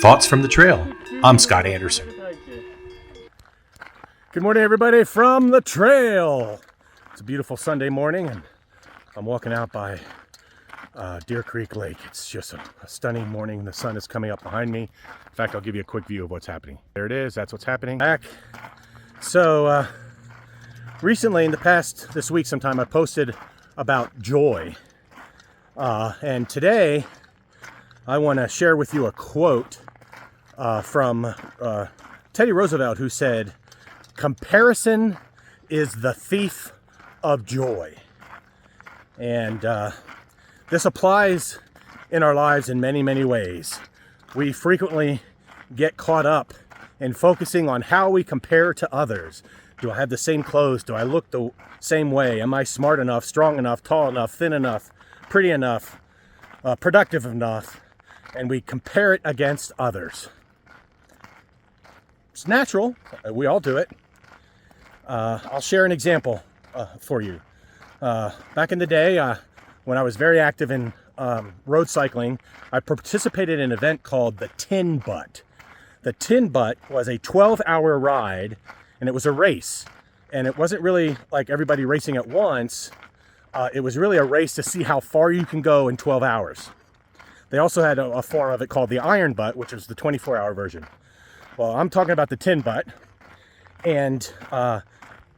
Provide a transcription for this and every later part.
Thoughts from the Trail. I'm Scott Andersen. Good morning, everybody, from the trail. It's a beautiful Sunday morning, and I'm walking out by Deer Creek Lake. It's just a stunning morning. The sun is coming up behind me. In fact, I'll give you a quick view of what's happening. There it is. That's what's happening. So recently, in the past, this week sometime, I posted about joy. And today, I want to share with you a quote from Teddy Roosevelt, who said, "Comparison is the thief of joy." And this applies in our lives in many, many ways. We frequently get caught up in focusing on how we compare to others. Do I have the same clothes? Do I look the same way? Am I smart enough, strong enough, tall enough, thin enough, pretty enough, productive enough? And we compare it against others. It's natural. We all do it. I'll share an example for you. Back in the day, when I was very active in road cycling, I participated in an event called the Tin Butt. The Tin Butt was a 12-hour ride, and it was a race. And it wasn't really like everybody racing at once. It was really a race to see how far you can go in 12 hours. They also had a form of it called the Iron Butt, which was the 24-hour version. Well, I'm talking about the Tin Butt. And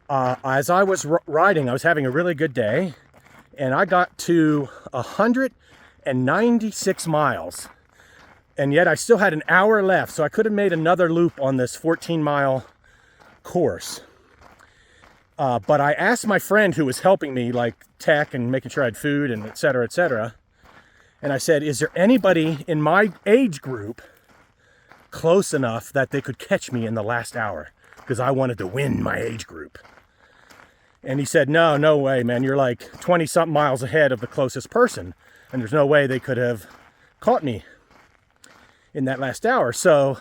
as I was riding, I was having a really good day. And I got to 196 miles. And yet I still had an hour left. So I could have made another loop on this 14-mile course. But I asked my friend who was helping me, like tech and making sure I had food and et cetera, et cetera. And I said, is there anybody in my age group close enough that they could catch me in the last hour? Because I wanted to win my age group. And he said, no way, man. You're like 20-something miles ahead of the closest person. And there's no way they could have caught me in that last hour. So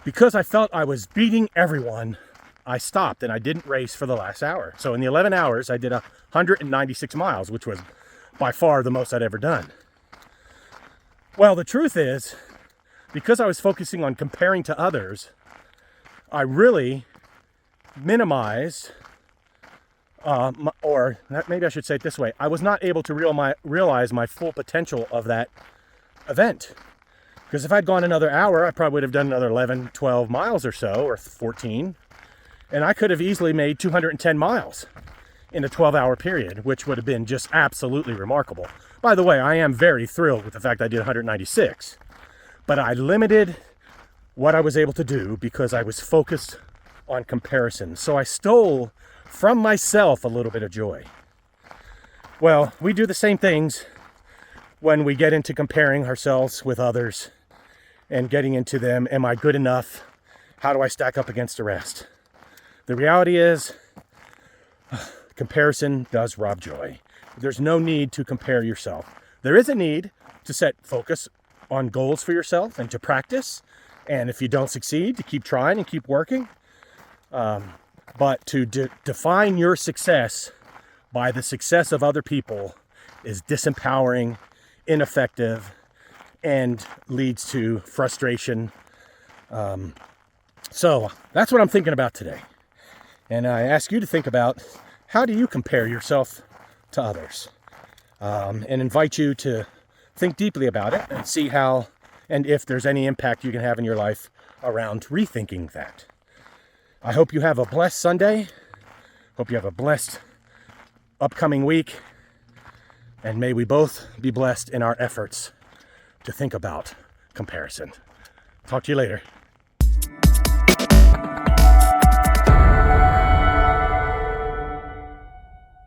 because I felt I was beating everyone, I stopped and I didn't race for the last hour. So in the 11 hours, I did 196 miles, which was by far the most I'd ever done. Well, the truth is, because I was focusing on comparing to others, I really minimized, maybe I should say it this way, I was not able to realize my full potential of that event. Because if I'd gone another hour, I probably would have done another 11, 12 miles or so, or 14. And I could have easily made 210 miles in a 12-hour period, which would have been just absolutely remarkable. By the way, I am very thrilled with the fact I did 196. But I limited what I was able to do because I was focused on comparison. So I stole from myself a little bit of joy. Well, we do the same things when we get into comparing ourselves with others and getting into them. Am I good enough? How do I stack up against the rest? The reality is, comparison does rob joy. There's no need to compare yourself. There is a need to set focus on goals for yourself and to practice. And if you don't succeed, to keep trying and keep working. But to define your success by the success of other people is disempowering, ineffective, and leads to frustration. So that's what I'm thinking about today. And I ask you to think about, how do you compare yourself to others? And invite you to think deeply about it and see how and if there's any impact you can have in your life around rethinking that. I hope you have a blessed Sunday. Hope you have a blessed upcoming week. And may we both be blessed in our efforts to think about comparison. Talk to you later.